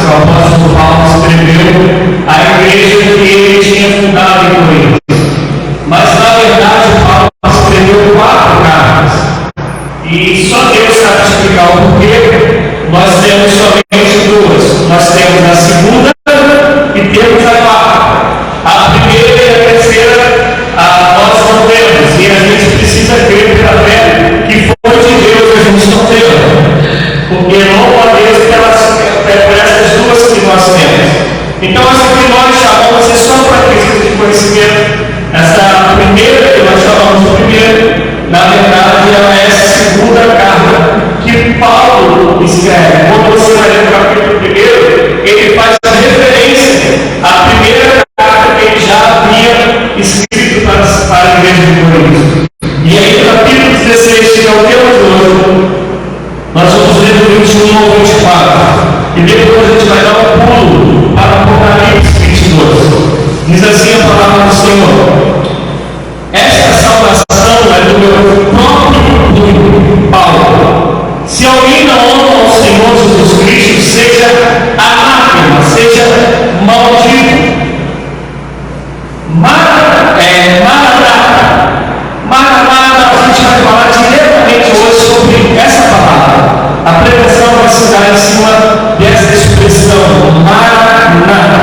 o apóstolo Paulo escreveu à igreja que ele tinha fundado em Corinto. Mas, na verdade, Paulo escreveu 4 cartas. E só Deus sabe explicar o porquê. Nós temos somente 2. Nós temos a segunda e temos a 4. A primeira e a terceira nós não temos. E a gente precisa crer pela fé que foi de Deus que a gente não teve. Porque louvo a Deus por essas 2 que nós temos. Então, essa que nós chamamos é só para questão de conhecimento. Essa primeira que nós chamamos de primeira, na verdade, ela é a segunda carta que Paulo escreve. Quando você vai ler o capítulo 1, ele faz referência à primeira carta que ele já havia escrito para a igreja de Corinto. E aí, no capítulo 16, que é o tema de hoje, nós vamos ler do 21 ao 24. E depois a gente vai dar um pulo para o Apocalipse 22. Diz assim a palavra do Senhor: esta salvação é do meu próprio punho, Paulo. Se alguém não ama ao Senhor Jesus Cristo, seja anátema, seja maldito. Maranata, a gente vai falar diretamente hoje sobre essa palavra. A pregação vai se dar em cima dessa expressão, Maranata.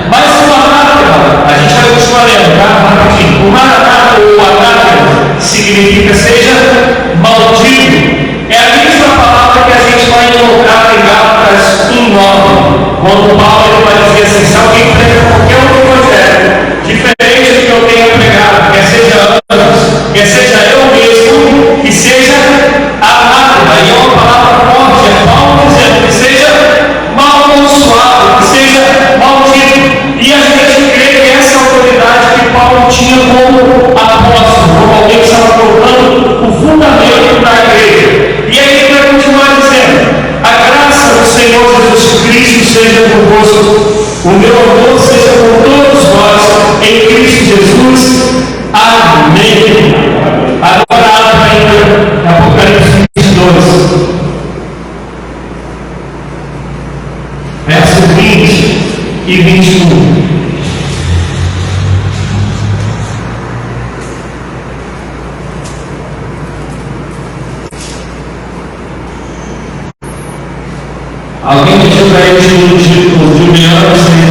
Mas o anátema, a gente vai continuar lendo, tá? Rapidinho. O Maranata ou anátema significa seja maldito. É a mesma palavra que a gente vai encontrar em Gálatas 1:9, quando Paulo vai dizer assim: se alguém prega qualquer outro evangelho diferente do que eu tenha pregado, quer seja antes, quer seja eu mesmo, que seja anátema. E é uma palavra forte, é Paulo dizendo que seja maldiçoado, que seja maldito. E a gente crê que essa autoridade que Paulo tinha como apóstolo, como alguém que estava colocando o fundamento da igreja. E aí ele vai continuar dizendo: a graça do Senhor Jesus Cristo seja convosco, o meu amor seja com todos vós, em Cristo Jesus. Amém. Agora abra ainda Apocalipse 22, verso 20 e 21. Alguém pediu para ele o Juliano, se ele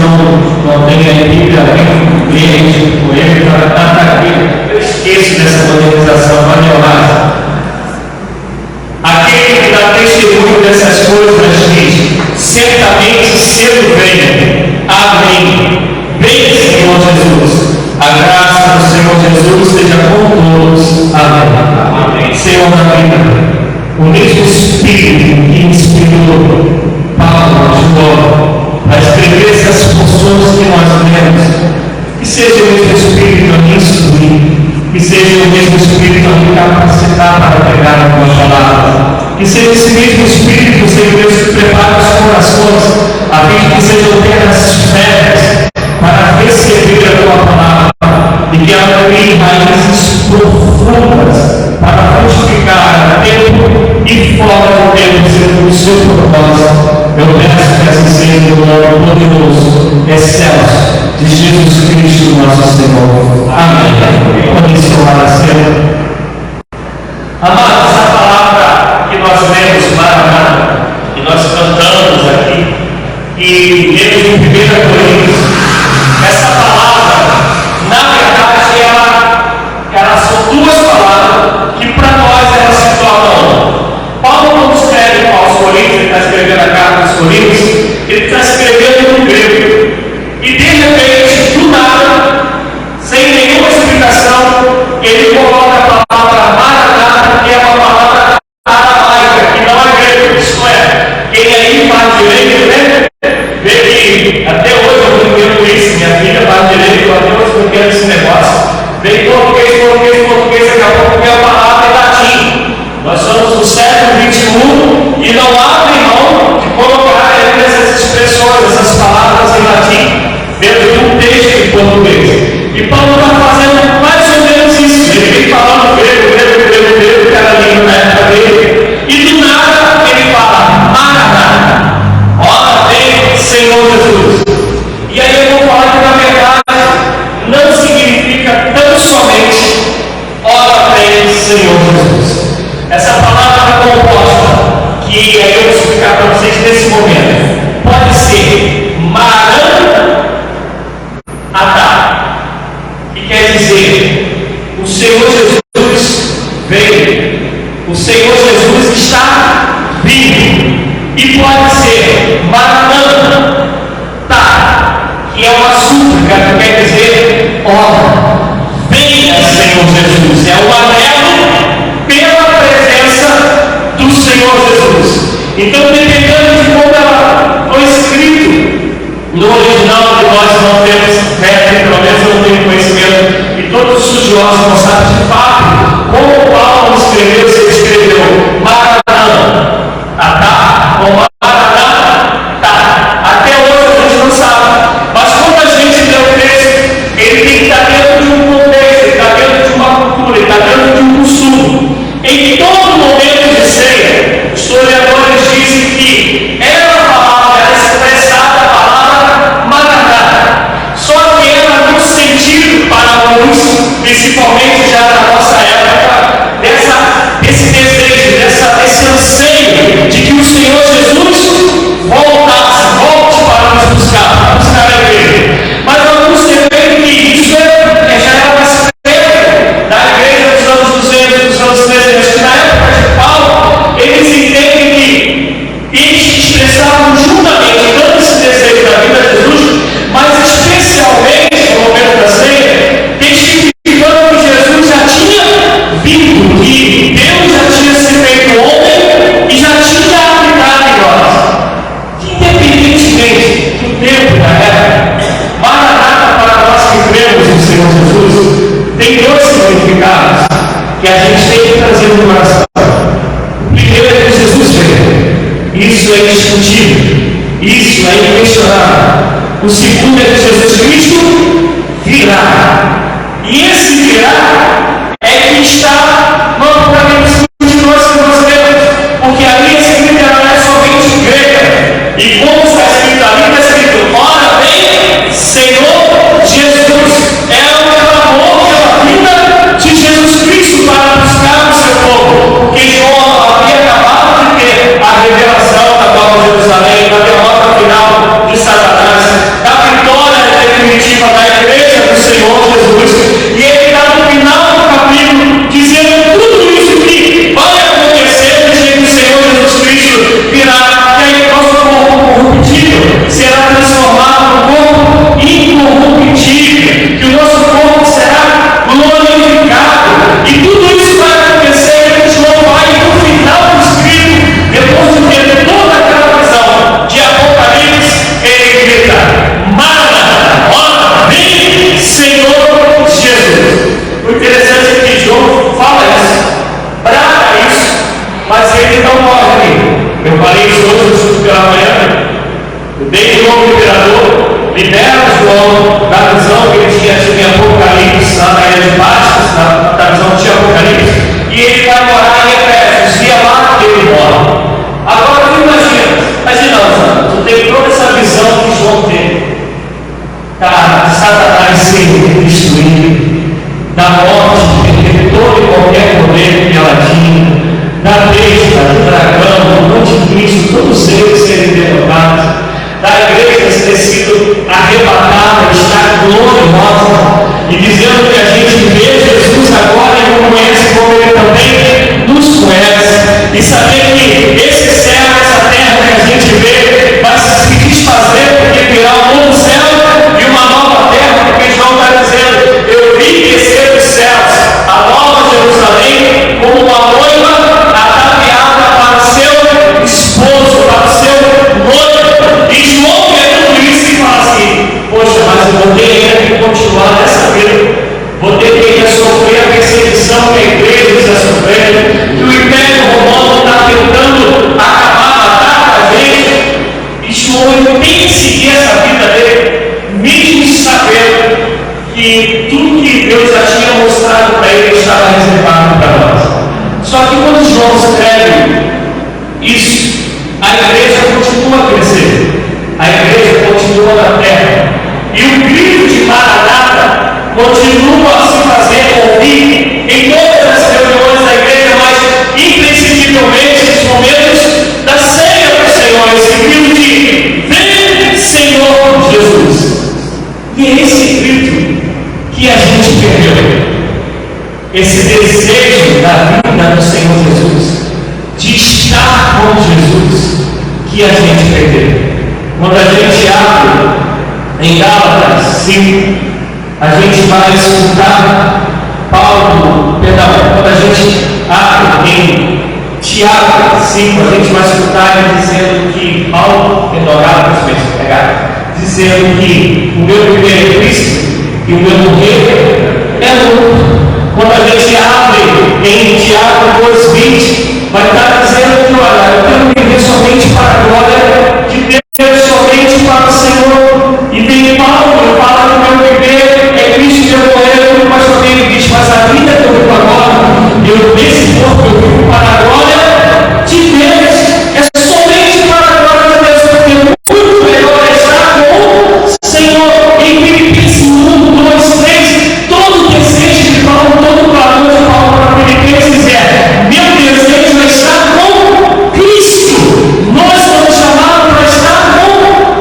não tem a Bíblia, alguém cliente com ele, está aqui. Eu esqueço dessa modernização, valiosa. Aquele que dá testemunho dessas coisas diz: certamente cedo venho. Amém. Venha, Senhor Jesus. A graça do Senhor Jesus seja com todos. Amém. Senhor da vida, o mesmo Espírito que inspirou Paulo de Paulo para escrever essas funções que nós temos, que seja o mesmo Espírito a me instruir, que seja o mesmo Espírito a me capacitar para pregar a tua palavra, que seja esse mesmo Espírito, Senhor Deus, que prepara os corações, a fim de que sejam terras férteis para receber a tua palavra, e que ela crie raízes profundas para frutificar a tempo e fora do tempo, segundo o seu propósito. Eu peço que assim seja o nome poderoso, excelso, de Jesus Cristo, nosso Senhor. Amém. Podem se honrar a cena. Amados, essa palavra que nós lemos, Maranata, que nós cantamos aqui, e lemos em 1 Coríntios, essa palavra, na verdade, ela são 2 palavras que para nós elas se tornam. Paulo, quando escreve aos Coríntios, ele está escrevendo a carta dos Coríntios, ele está escrevendo no grego. E de repente, do nada, sem nenhuma explicação, ele coloca a palavra Maranata, que é uma palavra aramaica, que não é grego. Isto é, quem aí faz direito, né? Vê que até hoje eu não entendo isso. Minha filha faz direito, eu até hoje não entendo esse negócio. Vem português, daqui a pouco vem a palavra em latim. Nós somos no século 21 e não abrem mão de colocar essas expressões, essas palavras em latim, dentro de um texto em português. E Paulo está fazendo mais ou menos isso. Ele vem falando grego, que era a língua na época dele. E do nada ele fala: Maranata, ora vem, Senhor. hora. Venha, Senhor Jesus. É o anelo pela presença do Senhor Jesus. Então, dependendo de como ela foi escrito no original, que nós não temos fé, pelo menos eu não tenho conhecimento, e todos os estudiosos não sabem de fato como Paulo escreveu, se ele escreveu Maranatha, ou Maranatha. Até hoje a gente não sabe. Mas quando a gente lê o texto, ele tem que estar dentro de um contexto, ele está dentro de uma cultura, ele está dentro de um costume. Em todo momento de ceia, historiadores dizem que era expressada a palavra Maranatha. Só que era no sentido, para alguns, principalmente já na nossa época, desse desejo, desse anseio de que o Senhor Jesus volte para nos buscar a igreja. Mas alguns defendem que isso já era uma espécie da igreja dos anos 200, dos anos 300, que na época de Paulo, eles entendem que eles expressavam juntamente tanto esse desejo da vida de Jesus, mas especialmente no momento da ceia, testificando que Jesus já tinha vindo, que Deus já tinha se feito homem e já tinha habitado em nós. Independentemente do tempo da época, Maranatha, para nós que cremos no Senhor Jesus, tem dois significados que a gente tem que trazer no coração. O primeiro é que Jesus veio. Isso é indiscutível. Isso é inquestionável. O segundo é que Jesus Cristo virá. E esse virá é que está no Apocalipse de nós que nós temos. Porque ali a escrita não é somente grega. E como está escrito ali, está escrito: ora vem, Senhor Jesus. É o clamor pela vida de Jesus Cristo para buscar o seu povo. Porque João havia acabado de ter a revelação da Nova Jerusalém, da derrota final de Satanás, da vitória definitiva da igreja do Senhor Jesus. E ele está no final do capítulo dizendo tudo isso que vai acontecer no dia que o Senhor Jesus Cristo virá, que aí nosso corpo corruptível será transformado num corpo incorruptível, que o nosso corpo será glorificado. E tudo isso vai acontecer, e João vai no final do escrito, depois de ter toda aquela visão de Apocalipse, ele grita: Maranatha, ora vem, Senhor Jesus. O interessante é que João fala isso, brava isso, mas ele não morre. Eu falei isso hoje pela manhã. Desde o imperador libera João da visão que ele tinha de Apocalipse, na ilha de Patmos, da visão de Apocalipse, e ele vai morar em Efésios, e é lá que ele morre. Agora tu imagina, tu tem toda essa visão que João teve, cara, de Satanás sendo destruído, da morte de todo e qualquer poder que ela tinha, da besta, do dragão, do anticristo, todos eles serem derrotados, da igreja ter sido arrebatada, estar gloriosa, e dizendo que a gente vê Jesus agora e o conhece como ele também nos conhece, e saber que esse céu, essa terra que a gente vê, vai se desfazer, porque virá um novo céu e uma nova terra, porque João está dizendo: eu vi descer dos céus a nova Jerusalém como uma noiva ataviada para o seu esposo, para o seu noivo. E João vê tudo isso e fala assim: poxa, mas eu vou ter que continuar nessa vida, vou ter que sofrer a perseguição que a igreja está sofrendo, que o Império Romano está tentando acabar, matar a gente. E João tem que seguir essa vida dele, mesmo sabendo que tudo que Deus já tinha mostrado para ele estava reservado para nós. Só que quando João escreve isso, a igreja continua a crescer, a igreja continua na terra, e o grito de Maranatha continua a se fazer ouvir em todas as reuniões da igreja, mas imprescindivelmente nos momentos da ceia do Senhor, esse grito de vem, Senhor Jesus. E é esse grito que a gente perdeu, esse desejo da vida do Senhor Jesus, de estar com Jesus, que a gente perdeu. Quando a gente abre em Gálatas 5, a gente vai escutar quando a gente abre em Tiago 5, a gente vai escutar ele dizendo que Paulo, dizendo que o meu viver é Cristo e o meu morrer é lucro. Quando a gente abre em Tiago 2,20, vai estar dizendo que, olha, eu quero viver somente para a glória de Deus, somente para o Senhor. E vem Paulo e fala que o meu viver é Cristo e eu morrer, mas eu tenho visto, mas a vida que eu vivo agora, nesse corpo eu vivo para a glória de Deus. É somente para a glória de Deus, porque muito melhor é estar com o Senhor. Em Filipenses 1, 2, 3, todo desejo de Paulo, todo clamor de Paulo para Filipenses é: meu desejo é estar com Cristo. Nós somos chamados para estar com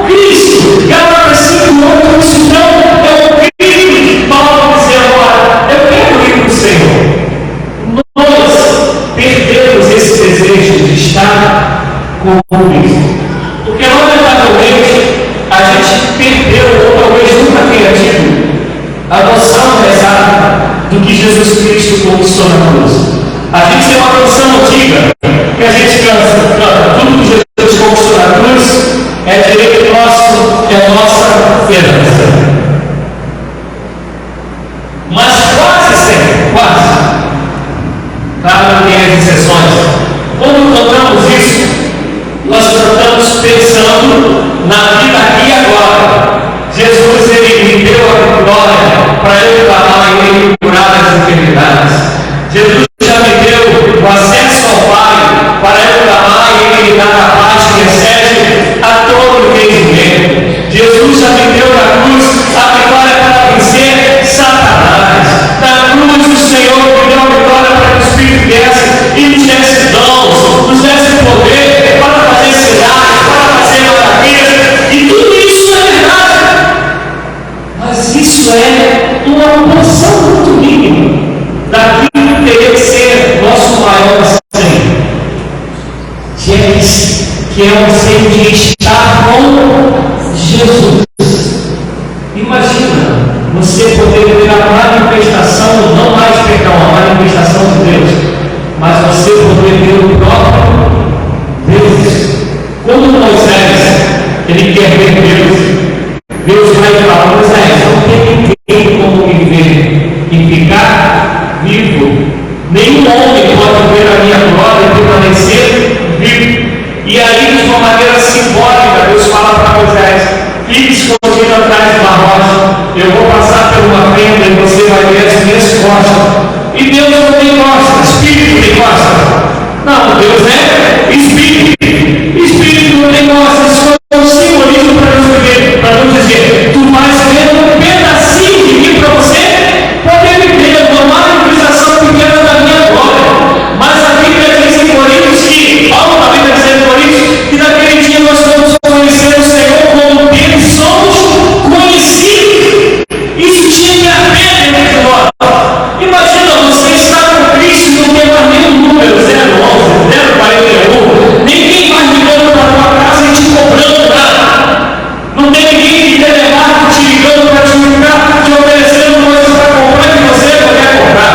Cristo. Gálatas 5:8, isso não é o Cristo de Paulo dizer agora: eu quero ir para o Senhor. Nós perdemos esse desejo de estar com Cristo, porque lamentavelmente a gente perdeu, ou talvez nunca tenha tido, a noção exata do que Jesus Cristo conquistou na cruz. A gente tem uma canção antiga que a gente canta: tudo que Jesus conquistou na cruz é direito nosso, é nossa herança. Mas quase sempre, claro que tem as exceções. Quando cantamos isso, nós cantamos pensando na vida aqui e agora. Jesus, ele me deu a glória para eu clamar e ele curar as enfermidades. Jesus já me deu o acesso ao Pai para eu clamar e ele me dar a paz que excede a todo entendimento. Jesus já me deu na cruz a vitória para vencer Satanás. Na cruz o Senhor me deu a vitória para que o Espírito desce e nos desse dons, nos desse poder para fazer sinais, para fazer maravilhas. E tudo isso é verdade. Mas isso é uma porção muito mínima daquilo que teria que ser nosso maior anseio, que é o anseio de estar com Jesus. Imagina você poder ver a manifestação, não mais perdão, a manifestação de Deus, mas você poder ver o próprio Deus. Quando Moisés ele quer ver Deus vai falar: Moisés, não tem ninguém como me ver e ficar vivo. Nenhum homem pode ver a minha glória e permanecer vivo. E aí, de uma maneira simbólica, Deus fala para Moisés: fique escondido atrás de uma rocha, eu vou passar por uma fenda e você vai ver as minhas costas. E Deus não tem costas, Espírito tem costas. Não, Deus é Espírito. Espírito não tem costas. Isso é um simbolismo para nos dizer: tu vais ver um pedacinho de mim para você poder viver uma manifestação pequena da minha glória. Mas a Bíblia diz em Coríntios que, Paulo na Bíblia diz em Coríntios, que naquele dia nós vamos conhecer o Senhor como dele somos conhecidos. Isso tinha que haver dentro de nós. Imagina você estar com Cristo e não ter mais nenhum número, 011, 041, ninguém mais ligando para a tua casa e te cobrando nada. Não tem ninguém de telemarketing te ligando para te ficar te oferecendo coisas para comprar que você não quer comprar.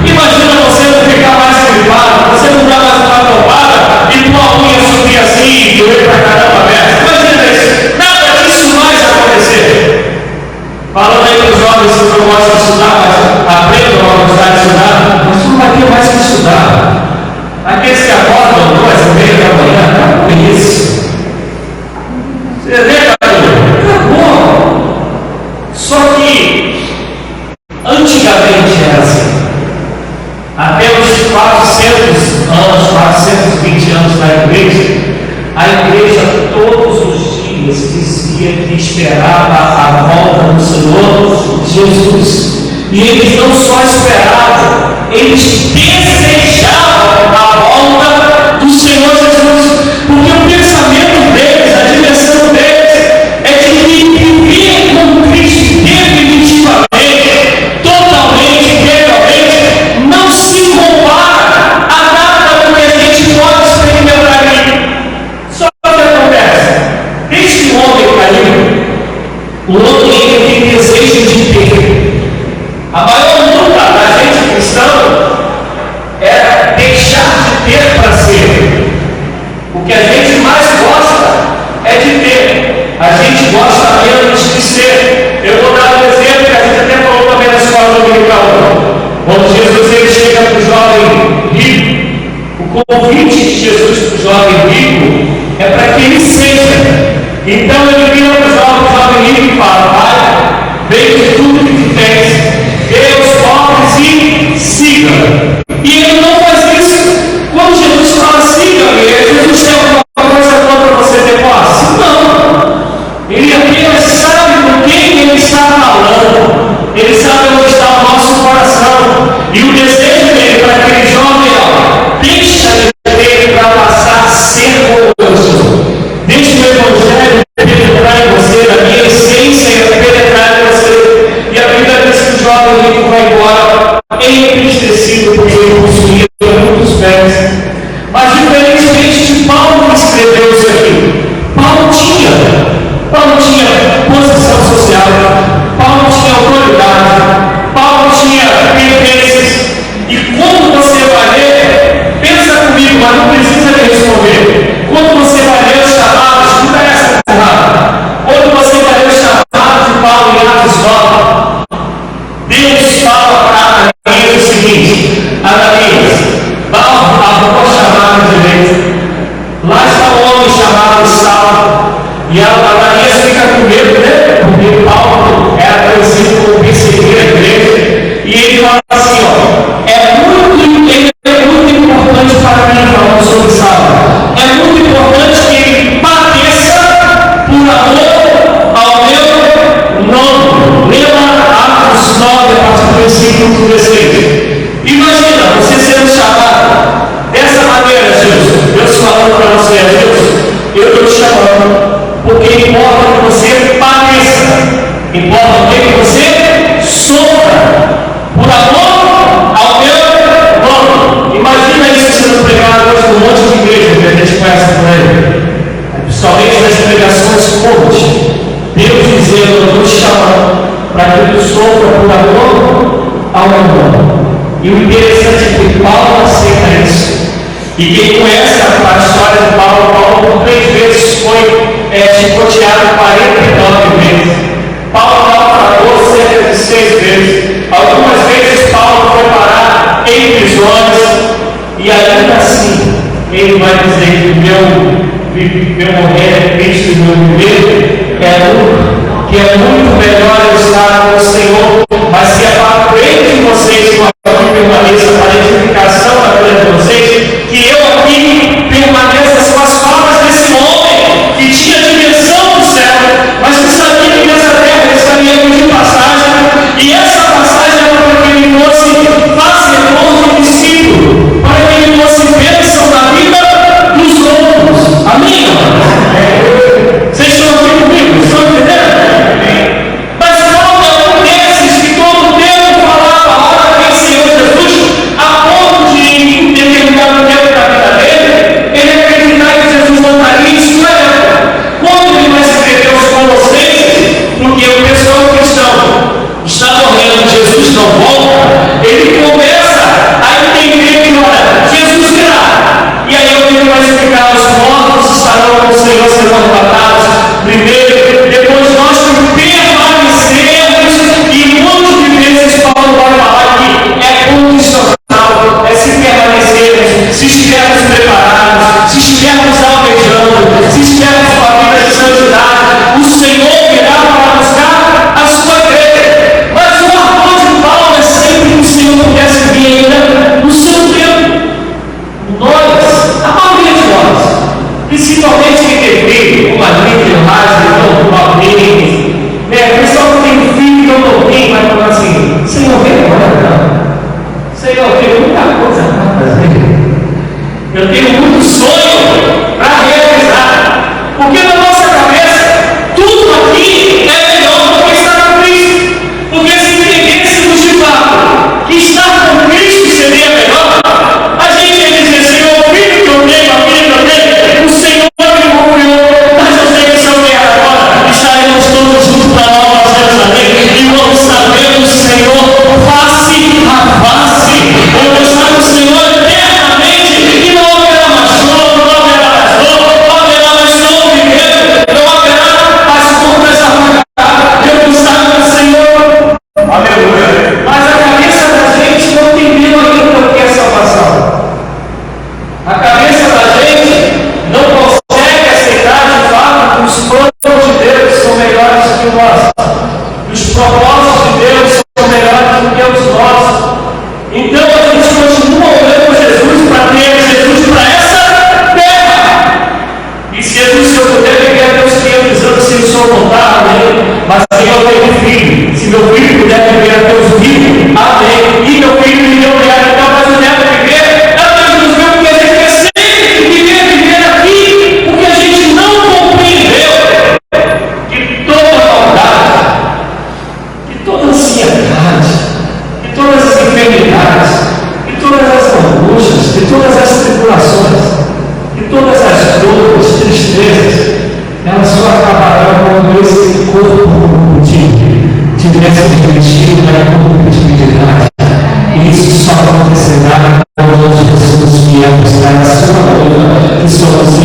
Imagina você não ficar mais gripado, você não dar mais uma topada e tua unha subir assim e doer para caramba aberto. Imagina isso. Nada disso mais acontecer. Falando aí para os jovens que não gostam de estudar, mas aprendam a gostar de estudar, mas não vai ter mais que estudar. Aqueles que acordam 2h30 da manhã, acabou isso. Você vê, acabou. Só que antigamente era assim. Até os 400 anos, 420 anos da igreja, a igreja todos os dias dizia que esperava a volta do Senhor Jesus. E eles não só esperavam, eles desejavam a volta do Senhor Jesus. Porque o pensamento deles, a direção deles, é de que viver com Cristo definitivamente, totalmente, integralmente, não se compara a nada do que a gente pode experimentar aqui. Só que o que acontece? Desde que o homem caiu, o homem tem desejo de ter. Então ele vira para o jovem rico e fala: Pai, vende tudo que tu tens, dê aos pobres e siga. E ele não faz isso. Quando Jesus fala siga, Jesus tem alguma coisa contra você ter posse? Não. Ele apenas sabe com quem ele está falando. Ele sabe onde está o nosso coração. E o desejo dele para aquele jovem, deixa ele para passar a ser orgulhoso. Deixa o Evangelho penetrar em você, a minha essência penetrar em você. E a Bíblia diz que o jovem rico vai embora entristecido porque ele possuía muitos bens. Mas diferentemente de Paulo que escreveu isso aqui, Paulo tinha posição social, Paulo tinha autoridade, Paulo tinha pertences. E quando você vai ler, pensa comigo, mas não precisa me responder. Quando você vai ler os chamados, escuta essa errada. Quando você vai ler os chamados de Paulo em Atos 9, Deus fala para Ananias o seguinte: Ananias, vá à chamada direita. Lá está um homem chamado Saulo. E Ananias fica com medo, né? Porque Paulo era conhecido como perseguir a igreja. E ele fala assim: é muito importante para mim, falando sobre Saulo. É muito importante que ele padeça por amor ao meu nome. Lembra Atos 9, a partir do versículo 16. Imagina você sendo chamado dessa maneira, Jesus. Deus falando para você: Jesus, eu estou te chamando porque importa que você padeça, importa que você sofra por amor ao meu nome. Imagina isso sendo pregado hoje num monte de igreja que a gente conhece por aí, principalmente nas pregações coach. Deus dizendo: eu estou te chamando para que tu sofra por amor ao meu nome. E o interessante é que Paulo aceita isso. E quem conhece a história de Paulo por 3 vezes foi chicoteado 49 vezes. Paulo naufragou cerca de 6 vezes. Algumas vezes Paulo foi parar em prisões. E ainda assim, ele vai dizer que meu morrer é Cristo e meu viver é lucro. Que é muito melhor eu estar com o Senhor. Mas se é para frente de vocês, com a permaneça para a edificação da vida de vocês, que eu aqui permaneça com as palavras desse homem que tinha a dimensão do céu, mas que sabia que nessa terra ele estaria de passagem, e essa passagem era para que ele fosse fazedor de discípulo, para que ele fosse bênção na vida dos outros. Amém? Vocês estão aqui comigo? Estão entendendo? Mas qual é o amém. Mas Senhor, eu tenho filho. Se meu filho puder viver até os 20, amém. E meu filho me deu mulher, então, mas o neto viver, Deus nos deu, porque a gente quer sempre viver aqui, porque a gente não compreendeu que toda maldade, que toda ansiedade, que todas as enfermidades, que todas as angústias, que todas as tribulações, que todas as dores, tristezas, elas só acabarão quando esse corpo tivesse refletido na competitividade. E isso só acontecerá quando Jesus vier buscar a sua noiva, que somos em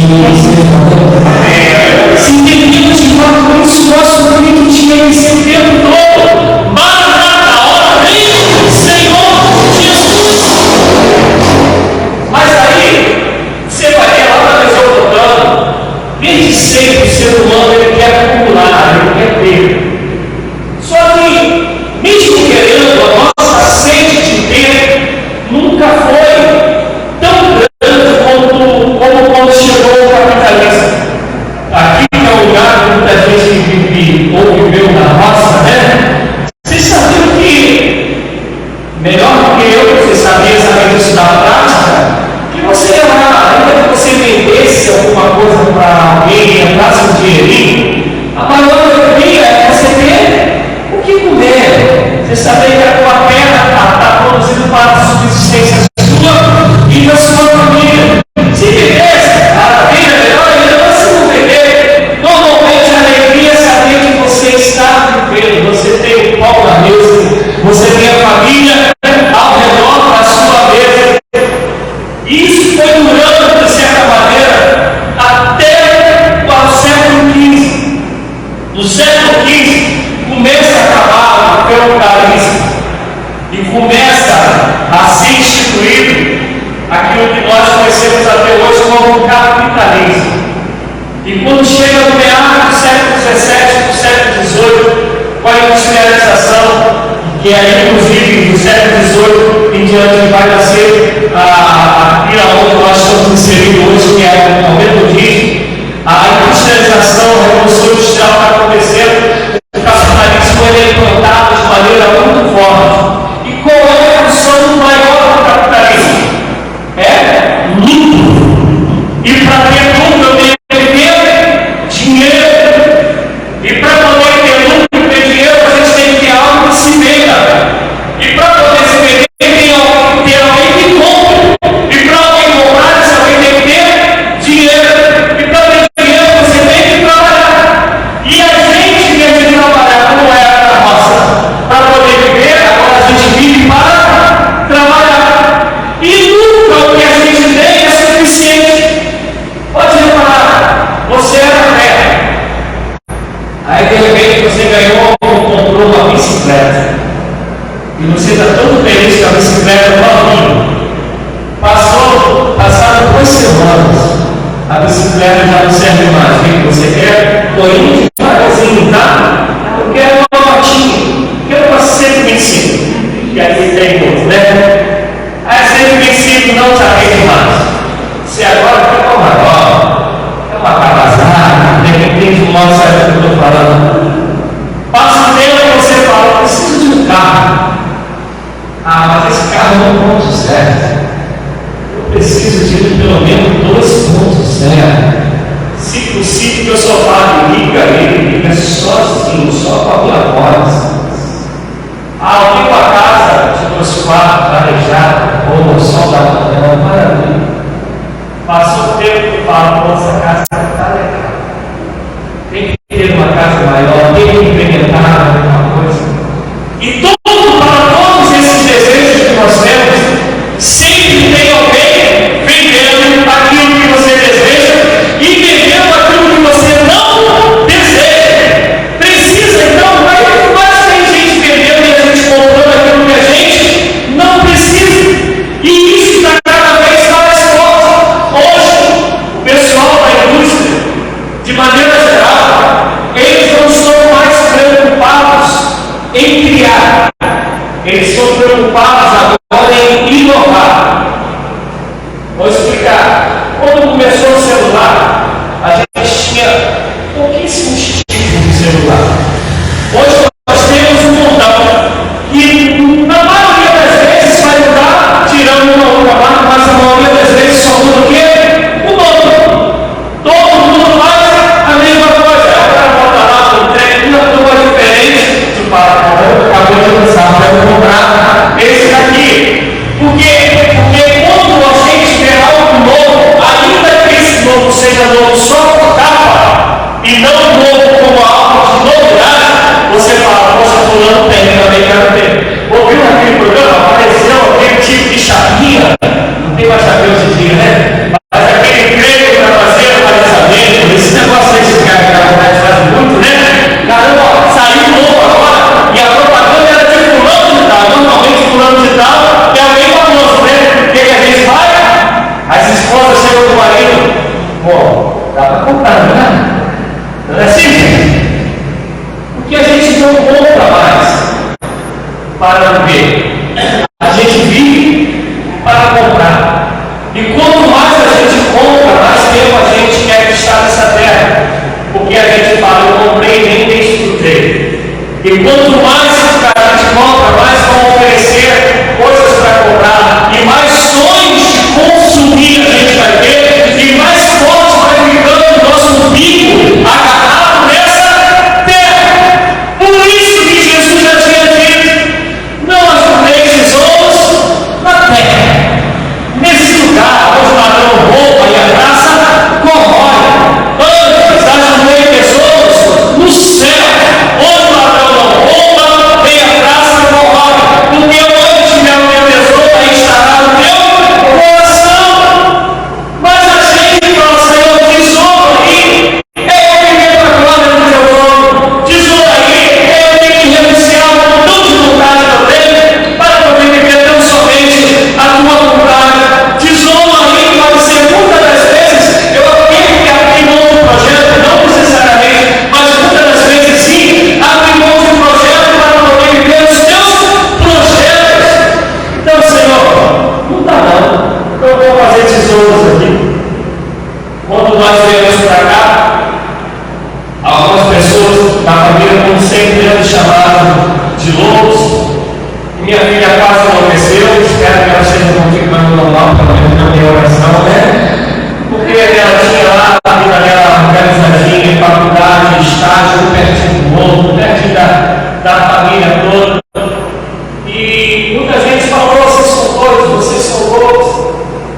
se entendemos de fato isso, nosso grito tinha que ser o tempo todo. Maranata, hora vem, Senhor Jesus. Mas aí, você vai ver lá na Mesopotâmia, desde sempre o ser humano ele quer acumular, ele quer ter. Só que, mesmo querendo, a nossa sede de ter nunca foi tão grande como quando chegou o capitalismo. Aqui que é um lugar que muita gente vive ou viveu na roça, né? Vocês sabiam que, melhor do que eu, você sabia exatamente isso da prática, que você ia lá, ainda que você vendesse alguma coisa para alguém, entrasse um dinheirinho, a maior alegria é você ter o que comer. Você saber que a tua terra está produzindo para a subsistência sua e da sua família. Se vivesse, maravilha, melhor ainda, mas se não viver, normalmente a alegria é saber que você está vivendo, você tem o pão na mesa, você tem a família ao redor da sua mesa. E isso foi durando, de certa maneira, até o século XV. No século XV, começa a acabar o feudalismo e começa a ser instituído aquilo que nós conhecemos até hoje como o capitalismo. E quando chega no meado do século XVII, do século XVIII, com a industrialização, que é inclusive do século XVIII em diante vai nascer a pira onde nós estamos inseridos hoje, que é o metodismo, a industrialização, a revolução industrial está acontecendo, o capitalismo é implantado de maneira muito forte. E qual é a função maior do capitalismo? É lucro. E para ter lucro eu tenho que ter dinheiro. E para poder ter lucro e ter dinheiro, a gente tem que ter algo que se venda. E para poder se vender, tem que ter alguém que compre. E para alguém comprar, você alguém tem que ter dinheiro. E para ter dinheiro, você tem que trabalhar. E a gente tem que trabalhar como era na roça. Para poder viver, agora a gente vive para trabalhar. E nunca o que a gente tem é suficiente. Pode reparar, você era terra. Aí de repente você ganhou ou comprou uma bicicleta. E você está tão feliz com a bicicleta novinha. Passaram 2 semanas, a bicicleta já não serve mais. O que você quer? Estou indo devagarzinho, tá? Eu quero uma motinha, quero uma 125. Que aqui tem outro, né? A 125 não te atende mais. Você agora quer uma nova, é uma cabazada, de repente o modo sabe o que eu estou falando. Passa o tempo e você fala, eu preciso de um carro. Ah, mas esse carro não é 1.0. Eu preciso de pelo menos 2.0. Se possível, que eu só falo de rica, para viver. A gente vive para comprar. E quanto mais a gente compra, mais tempo a gente quer estar nessa terra. Porque a gente fala, eu comprei nem desfrutei. E quanto mais a gente compra, mais vão oferecer coisas para comprar. E mais sonhos de consumir a gente vai ter. E mais forte vai ficando o nosso umbigo agarrado nessa terra. Por isso que Jesus já tinha dito, não ajudeis tesouros na terra. Nesse lugar onde o ladrão rouba e a graça corrói. Antes, ajudei tesouros no céu, onde o ladrão não rouba e a graça corrói. Porque onde tiver o meu tesouro, aí estará o meu coração. Mas a gente fala, Senhor, tesouro aí, é eu viver para a glória do teu nome. Tesouro aí, é eu ter que renunciar ao montão de vontade que eu tenho, para poder viver tão somente a tua vontade. Tesouro aí pode ser muitas das vezes, eu acredito que abrir mão do projeto, não necessariamente, mas muitas das vezes sim, abrir mão de um projeto para poder viver os teus projetos. Então, Senhor, não dá não, eu vou fazer tesouros aqui. Quando nós viemos para cá, algumas pessoas da família, como sempre, eram chamadas de loucos. Minha filha quase enlouqueceu, espero que ela seja um pouquinho mais normal, pelo menos na minha oração, né? Porque ela tinha lá a vida dela organizadinha, faculdade, estágio, pertinho do outro, pertinho da família toda. E muita gente falou, vocês são doidos, vocês são loucos.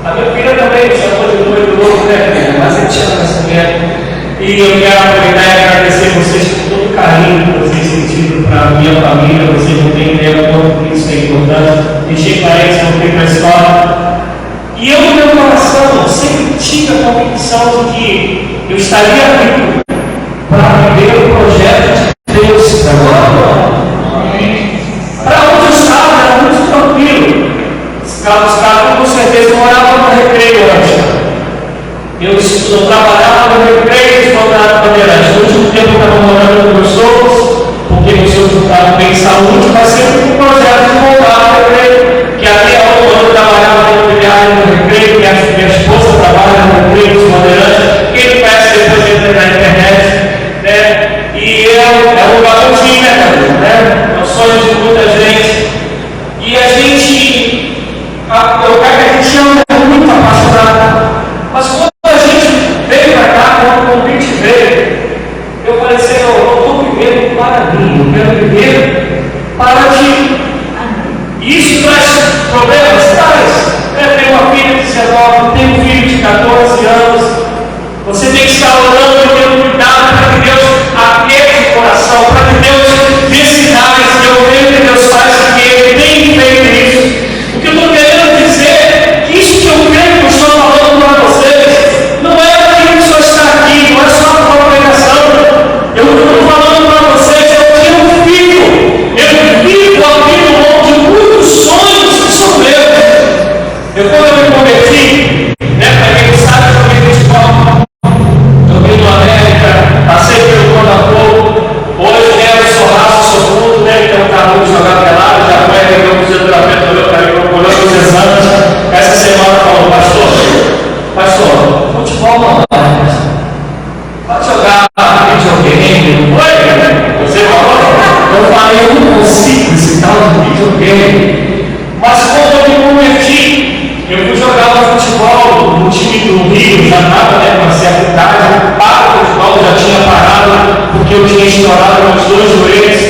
A minha filha também me chamou de doido louco, né? Mas a gente chama essa mulher. E eu quero aproveitar e agradecer vocês por todo o carinho que vocês sentiram para a minha família. Vocês não têm ideia do quanto isso é importante. Deixei parentes, voltei para a escola. E eu, no meu coração, sempre tive a convicção de que eu estaria vivo para viver o projeto de Deus. Para onde eu estava, era muito tranquilo. Os caras com certeza moravam no Recreio antes. Eu trabalhava no Recreio de Bandeirantes. No último tempo eu estava morando com meus sogros, porque meus sogros estavam bem em saúde, mas sempre com o projeto de voltar ao Recreio, que até o ano eu trabalhava no imobiliário no Recreio, que a minha esposa trabalha no Recreio dos Bandeirantes, quem conhece depois entra na internet, né? E é um lugar bonzinho, né, cara? É um sonho de muita gente. E a gente, eu quero que a gente anda muito apaixonado. Mas quando a gente veio para cá, quando o convite veio, eu falei, Senhor, eu não estou vivendo para mim, eu quero viver para ti. E isso traz problemas? Traz. Eu tenho uma filha de 19, tenho um filho de 14 anos. Você tem que estar orando e tendo cuidado para que Deus aqueça o coração, para que Deus dê sinais. Eu vejo que Deus faz que Ele tem feito isso. O que eu estou querendo dizer é que isso que eu creio que eu estou falando para vocês não é aquilo que só está aqui, não é só uma pregação. Eu estou falando para vocês, eu tenho um filho, eu vivo abrindo mão de muitos sonhos que são meus. Quando eu me converti, para quem sabe, eu joguei futebol. Joguei no América, passei pelo Botafogo. Hoje eu sou raço, sou fundo, então o carro de jogar pelado, já foi aí meu fisioterapeuta, olhou os exames. Essa semana falou, pastor, futebol não dá, pode jogar videogame, não foi? Você falou? Eu falei, eu não consigo esse tal de videogame. Mas quando eu me converti, eu fui jogar no futebol no time do Rio, já estava com uma certa idade, para o futebol, já tinha parado, porque eu tinha estourado meus 2 joelhos.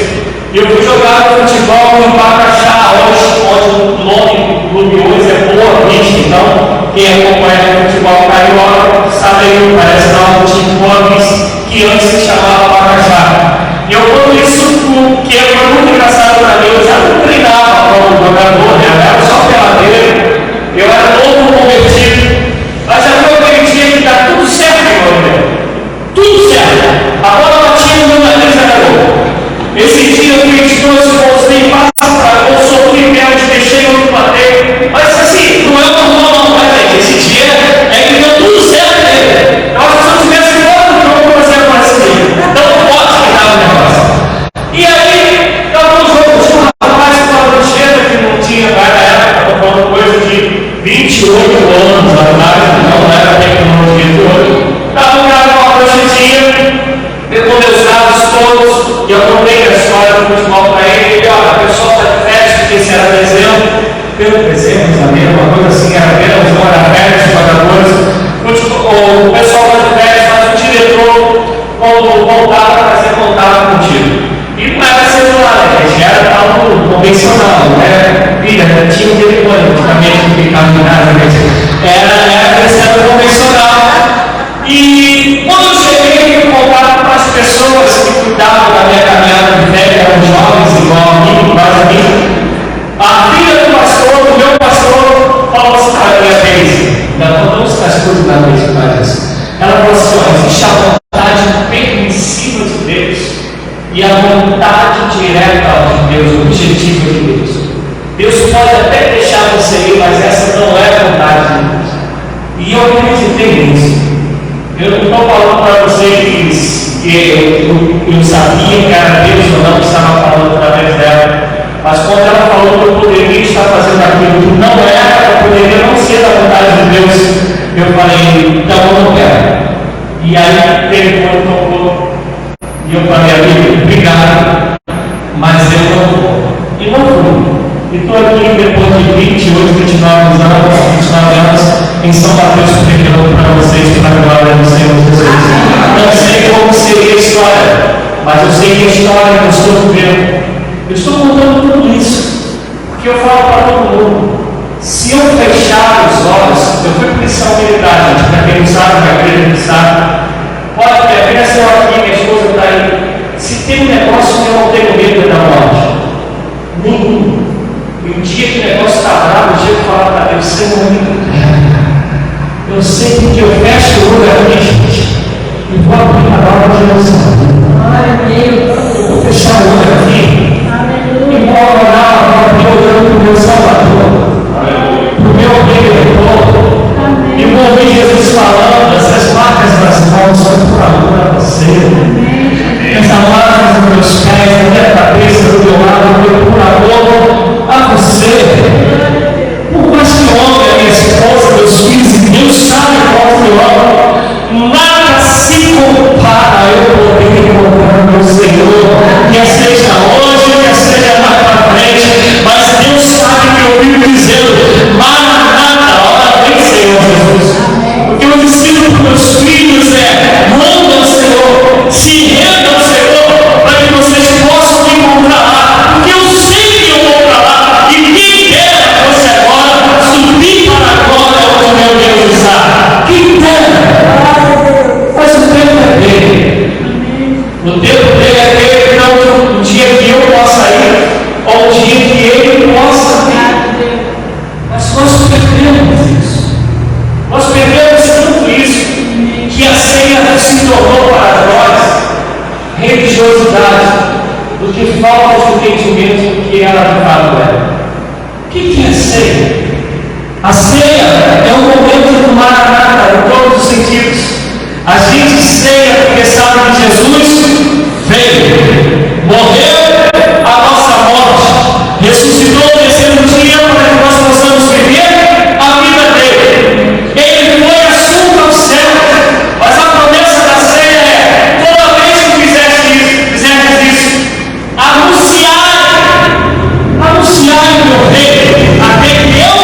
E eu fui jogar no futebol em Bacaxá, onde o nome do clube hoje é Boa Vista. Então, quem acompanha o futebol carioca sabe aí, parece que um time Boa Vista, que antes se chamava Bacaxá. E eu conto isso porque foi muito engraçado para mim. Eu já não treinava como jogador, né? Eu era só peladeiro. Eu era novo convertido, mas já foi aquele dia que está tudo certo, meu irmão. Tudo certo. A bola batia no meu nariz, era gol. Esse dia eu fiz 12 gols, nem passa para gol, sofri pênalti, deixei eu bater. Mas assim, não é normal, não, mas esse dia é que deu tudo certo nele. Eu acho que se eu tivesse fora do jogo, eu fazia mais assim. Não pode ficar futebol para ele, olha, o pessoal está de férias, porque se era dezembro, janeiro, uma coisa assim, era verãozão, era férias, jogadores, o pessoal está de férias, mas o diretor, quando voltava, fazia contato contigo. E não era celular, gente, era algo convencional, não era vida, tinha um telefone, antigamente não ficava em casa, era questão convencional. E quando eu cheguei em contato com as pessoas que cuidavam da minha caminhada de fé, eram jovens, igual a mim, quase a mim, a filha do pastor, do meu pastor, falou assim para a minha vez, não se faz tudo na vez que faz isso. Ela falou assim: olha, existe a vontade permissiva de Deus e a vontade direta de Deus, o objetivo de Deus. Deus pode até deixar você ir, mas essa não é a vontade de Deus. E eu acreditei nisso. Eu não estou falando para vocês que eu sabia que era Deus ou não que estava falando através dela. Mas quando ela falou que eu poderia estar fazendo aquilo que não era, eu poderia não ser da vontade de Deus, eu falei, então eu não quero. E aí o telefone tocou. E eu falei, amigo, obrigado, mas eu não vou. E não fui. E estou aqui depois de 29 anos, em São Mateus, pregando para vocês, para a glória do Senhor Jesus. Não sei como seria a história, mas eu sei que a história que eu estou vivendo. Eu estou contando tudo isso, porque eu falo para todo mundo. Se eu fechar os olhos, eu fui policial militar, gente, para quem não sabe, para quem não sabe, pode ver, minha senhora aqui, minha esposa está aí. Se tem um negócio que eu não tenho medo da morte, nenhum. E o dia que o negócio está bravo, o dia que eu falo para Deus, Senhor, eu sei que eu fecho o olho aqui, gente, e vou abrir a palavra de Deus. Eu vou fechar o olho aqui. E vou orar, vou orando para o meu Salvador, para o meu Redentor, e vou ouvir Jesus falando, essas marcas das mãos são por amor a você, essas marcas dos meus pés, da minha cabeça, do meu lado, por amor a você. Por mais que eu ame a minha esposa, meus filhos, e Deus sabe qual eu amo, nada se compara a eu poder encontrar o meu Senhor, quer seja hoje, quer seja mais para frente, mas Deus sabe que eu vivo dizendo, Maranata, ora vem, Senhor Jesus. O que eu ensino para os meus filhos é, manda ao Senhor, se renda ao Senhor, para que vocês possam me encontrar lá, porque eu sei que eu vou para lá, e quem dera fosse agora subir para a glória onde meu Deus está. Quem dera, mas o tempo é dele. O tempo dele é dele, não o dia que eu possa ir, ou o dia que ele possa vir. Mas nós perdemos isso. Nós perdemos tanto isso, que a ceia se tornou para nós religiosidade, do que falta de entendimento do que ela de fato é. O que é ceia? A ceia é um momento do Maranata, em todos os sentidos. A gente ceia porque sabe que Jesus veio, morreu a nossa morte, ressuscitou no terceiro dia para que nós possamos viver a vida dele. Ele foi assunto ao céu, mas a promessa da ceia é: toda vez que fizerdes isso, anunciai o meu reino, até que eu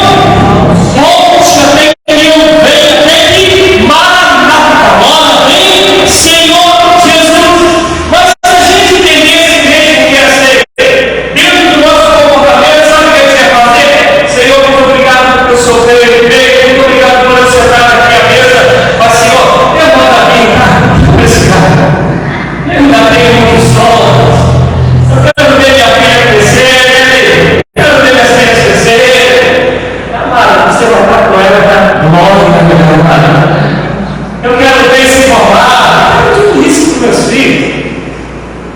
volte, até que eu venha, até que Maranata, ora vem, Senhor Jesus. Mas se a gente entendesse mesmo que é ser dentro do nosso comportamento, sabe o que a gente vai fazer? Senhor, muito obrigado porque eu sou veio, muito obrigado por eu sentar aqui à mesa. Mas Senhor, eu mando a mim, esse cara, eu ainda tenho muitos dólares, eu quero ver minha filha crescer, eu quero ver minhas filhas crescer. Amado, você vai estar com ela logo na minha vontade. Eu quero ver se formar, eu quero tudo isso para os meus filhos.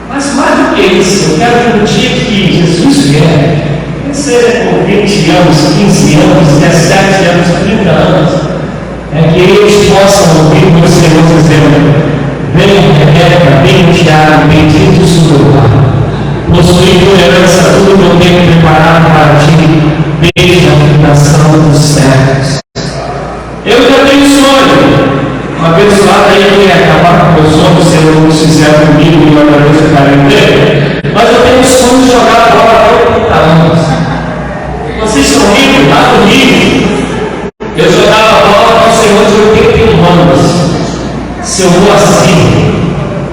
Mas mais do que isso, eu quero que no dia que Jesus vier, seja com 20 anos, 15 anos, 17 anos, 30 anos, é que eles possam ouvir o Senhor dizendo: venha, Rebeca, venha, Tiago, bendito o Senhor, possui tolerância a tudo que eu tenho preparado para ti, desde a fundação dos séculos. Eu já tenho sonho. Uma abençoada aí que acabar com meus sonhos, se eu não fizer comigo e outra vez ficarem dele. Mas eu tenho sonho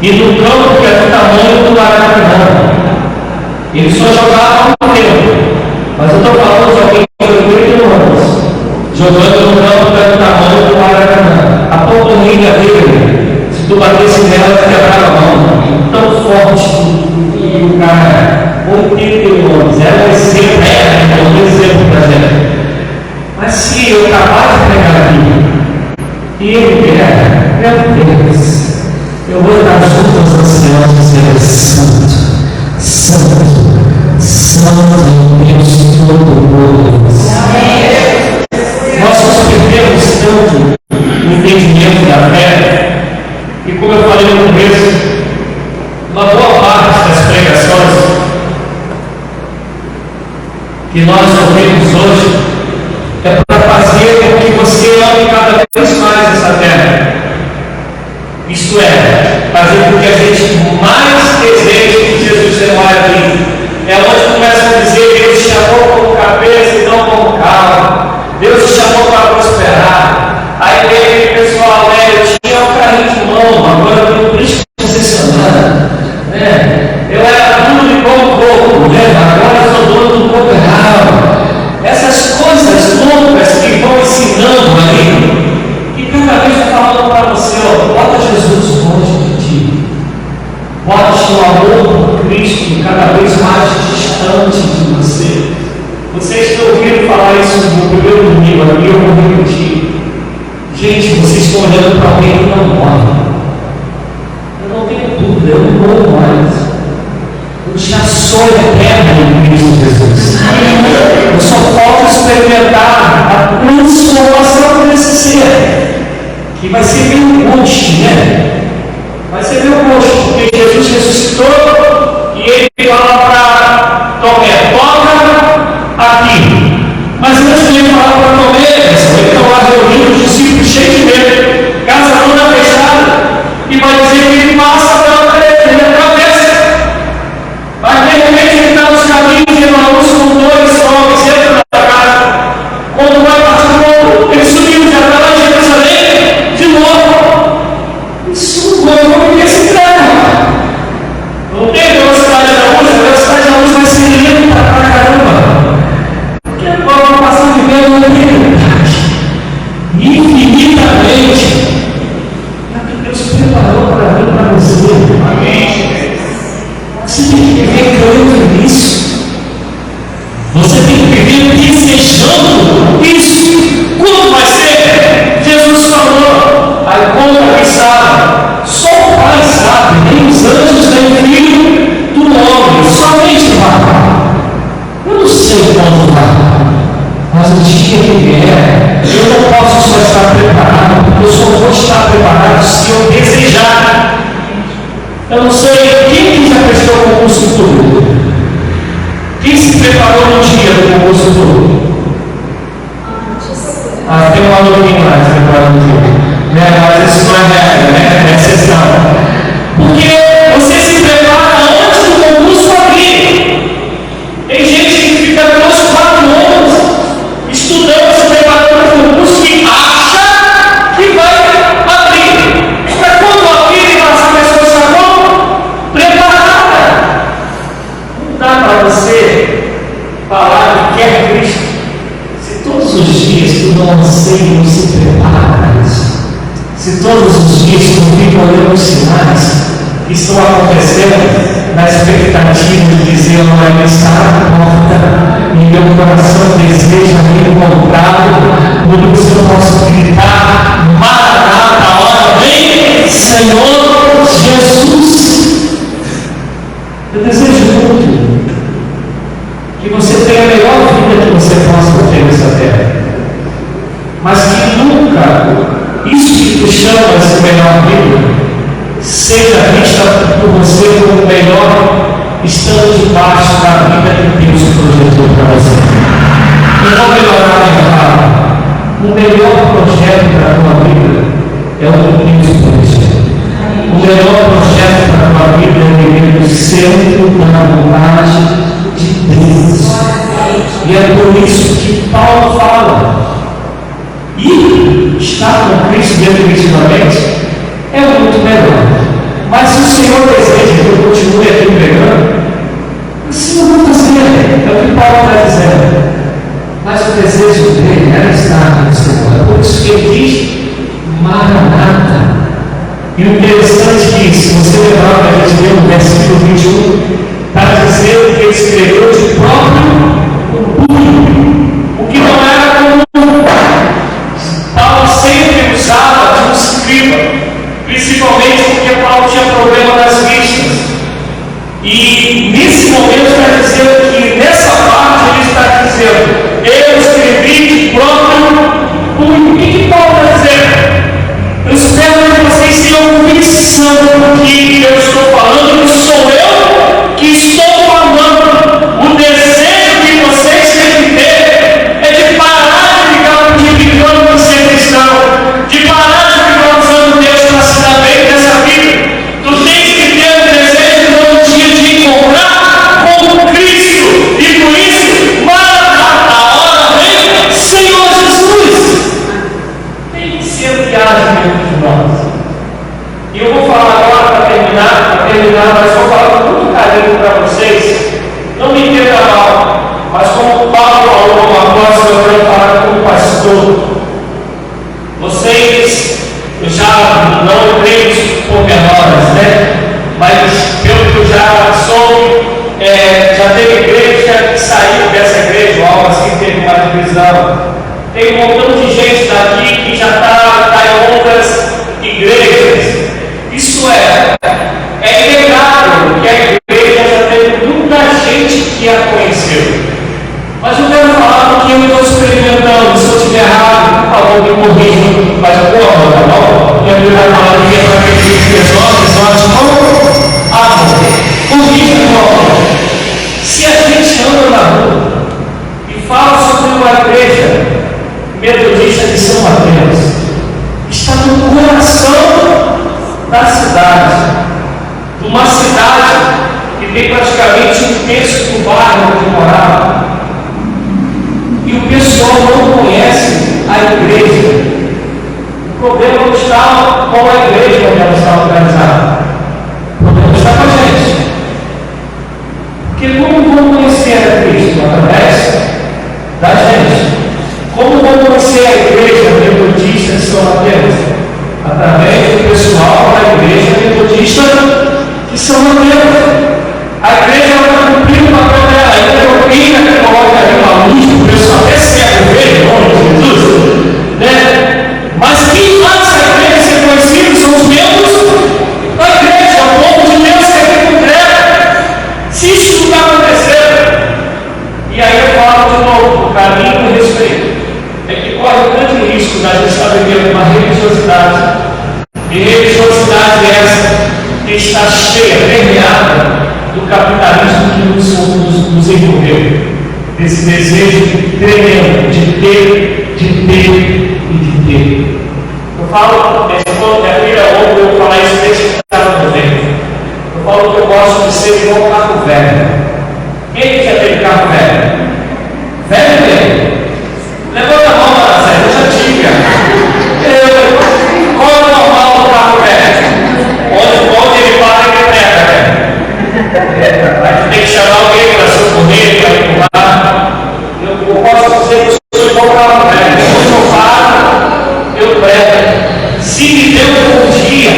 e no campo que é do tamanho do Maracanã. Eles só jogavam no tempo. Mas eu estou falando de alguém que foi 8 anos, jogando no campo que é do tamanho do Maracanã. A panturrilha dele, se tu batesse nela, quebrava a mão. Tão forte que o cara, 81 anos, era um exemplo para a gente. Mas se eu acabar de pregar aqui, e ele vier, meu Deus, eu vou dar junto aos anciãos e dizer: Santo, Santo, Santo Deus Todo-Poderoso. Nós perdemos tanto o entendimento da fé, e como eu falei no começo, uma boa parte das pregações que nós ouvimos hoje é para fazer com que você ame cada vez mais essa terra. Isto é, fazer com que a gente mais deseje que Jesus seja aqui. É onde começa a dizer: Deus te chamou como cabeça e não como cauda. Deus te chamou para prosperar. Aí vem aquele pessoal, eu tinha um carrinho de mão, agora eu tenho um Cristo concessionário. Eu era duro de como coco, agora eu sou dono do coco errado. Essas coisas loucas que vão ensinando ali, e cada vez eu falando para você: bota Jesus longe de ti, bote o amor por Cristo cada vez mais distante de você. Vocês estão ouvindo falar isso no primeiro domingo aqui, eu vou repetir. Gente, vocês estão olhando para alguém que não morre. Eu não tenho dúvida, eu não morro mais. Eu já sou eterno em Cristo Jesus. Eu só posso experimentar a transformação desse ser, que vai ser meu gosto, Vai ser meu gosto, porque Jesus ressuscitou e ele fala para Tomé: toca aqui. Mas antes de ele falar para Tomé, ele está lá reunindo os discípulos cheios de medo, casa toda fechada, e vai dizer que ele passa pela parede, ele atravessa. Mas de repente ele está nos caminhos de Emaús com 2 homens, entra na casa. Quando vai partir o mundo, ele subiu, já está lá em Jerusalém, de novo. Isso não é esse drama. Não tem velocidade da luz, a velocidade da luz vai ser lenta para caramba. Porque agora vamos passar a viver uma eternidade infinitamente. É o que Deus preparou para mim e para você. Amém. Você tem que viver crendo nisso. Você tem que viver desejando isso. Quando vai ser? Jesus falou. Aí conta quem sabe. Só o Pai sabe. Nem os anjos, nem o Filho do homem. Somente o Pai. Eu não sei quando vai. Mas o dia que vier, eu não posso só estar preparado, porque eu só vou estar preparado se eu desejar. Eu não sei quem já prestou concurso público. Quem se preparou no dia do concurso público? Tem um aluninho lá que se preparou no dia. Mas isso não é regra, é exceção. Porque você se prepara antes do concurso abrir. Tem gente que fica 3, 4 anos estudando, se preparando para o concurso que acha que vai abrir. Para quando abrir e passar a pessoa na mão, preparada. Não dá para você falar que quer Cristo se todos os dias tu não anseia e não se prepara para isso. Se todos os dias tu fica olhando os sinais que estão acontecendo na expectativa de dizer: olha, está na porta e meu coração deseja me encontrá-lo, no que eu posso gritar: Maranata, a hora vem, Senhor Jesus. Eu desejo muito que você tenha a melhor vida que você possa ter nessa terra, mas que nunca isso que tu chamas de melhor vida seja vista por você como melhor, estando debaixo da vida que Deus projetou para você. E não melhorar nem falar. O melhor projeto para a tua vida é o que Deus projetou. O melhor projeto para a tua vida é viver no centro da vontade de Deus. E é por isso que Paulo fala: e estar com Cristo definitivamente é muito melhor. Mas se o Senhor deseja que eu continue aqui pregando, o Senhor vai fazer, é o que Paulo está dizendo. Mas o desejo dele era estar no Senhor. É por isso que ele diz Maranata. E o interessante é que, se você levar para a gente ler no versículo 21, está dizendo que ele escreveu de próprio punho, o que não era comum. Paulo sempre usava de um escriba, principalmente porque Paulo tinha problema nas vistas. E nesse momento está dizendo que, nessa parte, ele está dizendo: eu escrevi de próprio punho. O que Paulo está dizendo? Eu espero que vocês tenham convicção do que eu estou falando, que sou eu que estou falando. O desejo que vocês têm que ter é de parar de ficar multiplicando por ser cristão, de parar de ficar usando Deus para se dar bem nessa vida. Tu tens que ter o desejo todo dia de encontrar com Cristo, e por isso, Maranata, a hora vem, Senhor Jesus. Tem que ser viagem dentro de nós. E eu vou falar agora para terminar, mas vou falar com muito carinho para vocês. Não me entenda mal, mas como Paulo falou uma coisa, eu quero falar como pastor. Vocês, eu já não creio por menores, né? Mas pelo que eu já soube, já teve igreja que saiu dessa igreja, ou algo assim, teve uma divisão. Tem um montão de gente daqui que já está em outras igrejas. Isso é inegável que a igreja já teve muita gente que a conheceu. Mas eu quero falar do que eu estou experimentando. Se eu estiver errado, por favor, me corrija. Mas eu vou, tá bom? E a Bíblia vai falar que é para corrija, irmão. Se a gente anda na rua e fala sobre uma igreja metodista de São Mateus, está no coração da cidade, de uma cidade que tem praticamente um terço do bairro onde morava, e o pessoal não conhece a igreja. O problema não está com a igreja onde ela está organizada, o problema está com a gente. Porque como vão conhecer a Cristo? Através da gente. Como vão conhecer a igreja metodista de São Mateus? Através do pessoal da igreja metodista de São Mateus. A igreja está cumprindo o papel dela. A igreja que coloca ali uma luz para o pessoal até cego ver, em nome de Jesus. Né? Mas quem faz a igreja ser conhecida são os membros da igreja, o povo de Deus que aqui congrega. Se isso não está acontecendo, e aí eu falo de novo, o caminho do respeito. É que corre um grande risco da gente estar vivendo uma religiosidade, e religiosidade essa que está cheia, permeada do capitalismo que nos envolveu, desse desejo tremendo de ter e de ter. Eu falo, minha filha ouve eu falar isso desde que estava no ventre. Eu falo que eu gosto de ser igual carro velho. Quem já teve carro velho? Velho mesmo. Levanta a mão para a eu já tive. Qual é o normal do carro velho? Onde ele para, ele pega, a gente tem que chamar alguém para socorrer, para empurrar. Eu posso dizer que eu sou igual carro velho. Quando eu paro, eu prego. Se me deu um bom dia,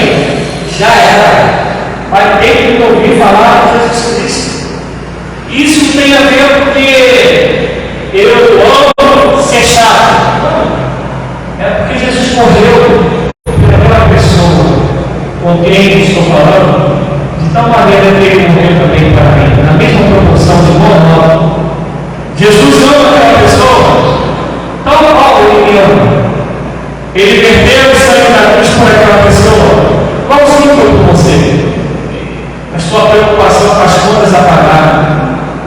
já era. Vai ter que me ouvir falar de Jesus Cristo. Isso tem a ver porque eu amo ser chato. É porque Jesus morreu por aquela pessoa com quem estou falando, de tal maneira que ele morreu também para mim, na mesma proporção de igual. Jesus ama aquela pessoa, tal qual ele me ama. Ele perdeu o sangue da cruz por aquela pessoa. Qual o sim foi por você? A sua preocupação com as contas apagadas,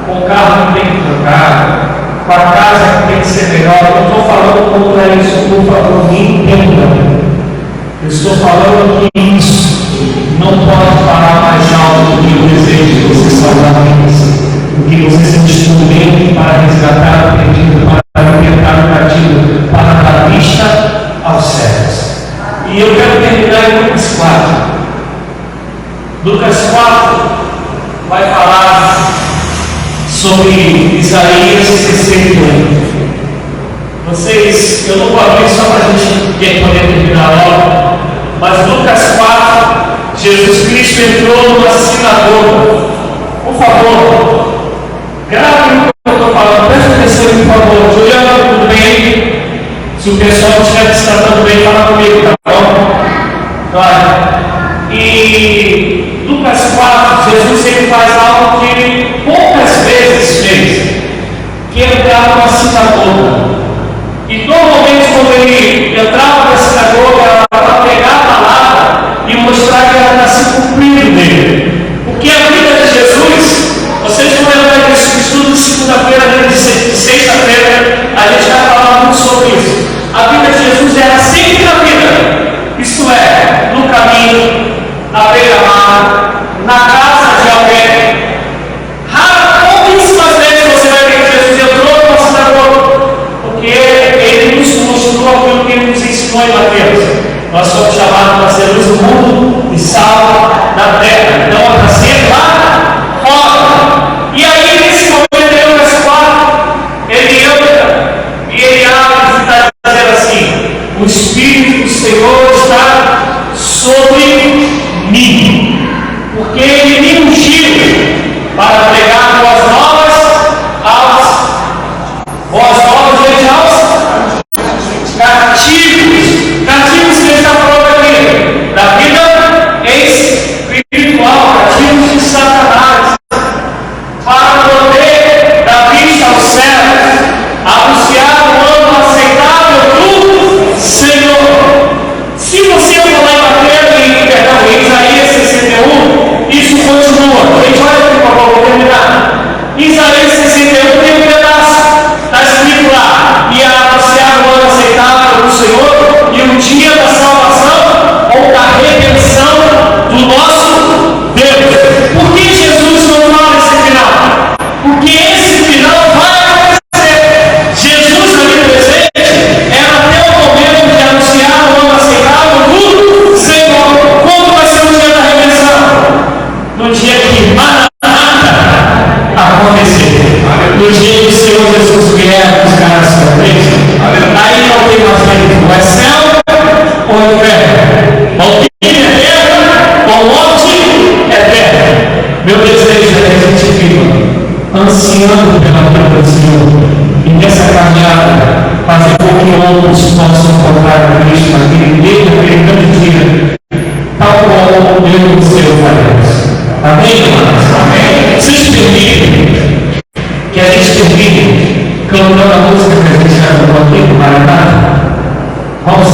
com o carro que tem que trocar, com a casa que tem que ser melhor. Eu não estou falando contra isso, por favor, me entenda. Eu estou falando que isso não pode falar mais alto do que o desejo de você salvar vidas, do que você ser um instrumento para resgatar o perdido, para libertar o partido, para dar vista aos céus. E eu quero terminar em Lucas 4. vai falar sobre Isaías 61. Eu não vou abrir só para a gente poder terminar logo, mas Lucas 4, Jesus Cristo entrou numa sinagoga. Por favor, grave o que eu estou falando, preste atenção, por favor. Juliana, tudo bem? Se o pessoal estiver se tratando bem, fala comigo, tá bom? Claro. E Lucas 4, Jesus ele faz algo que ele poucas vezes fez, que é entrar numa sinagoga. E normalmente quando ele entrava na sinagoga, era para pegar a palavra e mostrar que ela está se cumprindo nele. Porque a vida de Jesus, vocês vão lembrar desse estudo de segunda-feira, de sexta-feira, a gente vai falar muito sobre isso. A vida de Jesus era sempre na vida, isto é, no caminho, na beira-mar, na casa de alguém. Pouquíssimas vezes você vai ver que Jesus entrou numa sinagoga, porque ele nos mostrou aquilo que ele nos ensinou em Mateus. Nós somos chamados para ser luz do mundo e sal da terra. Então, para ser lá fora. E aí, nesse momento, em Lucas 4, ele entra e ele abre e está dizendo assim: o Espírito do Senhor está sobre mim, porque ele me ungiu para pregar boas novas aos cativos que está falando aqui, da vida espiritual, cativos de Satanás, para poder dar vista aos céus, anunciar o ano aceitável do Senhor. Se você for lá em Isaías 61, isso continua. Gente, olha aqui, por favor, vou terminar. Isaías 61 tem um pedaço, está escrito lá: e a anunciar o ano aceitável do Senhor e o dia da salvação ou da redenção do nosso Deus. Por que Jesus não fala esse final? Porque esse final vai acontecer. Jesus ali presente era até o momento de anunciar o ano aceitável do Senhor. Quando vai ser o dia da redenção? No dia que Maranata acontecer. No dia que o Senhor Jesus vier buscar a sua igreja. Aí não tem mais tempo. Ou é céu ou é inferno. Ou vida eterna ou morte eterna. Meu desejo é que a gente viva ansiando pela vida do Senhor. E nessa caminhada fazer com que outros possam encontrar Cristo naquele grande dia, tal como eu e o Senhor faremos. Amém, irmãos? Amém? Vocês permitem que a gente termine cantando a música que a gente já cantou aqui no Maranata? Vamos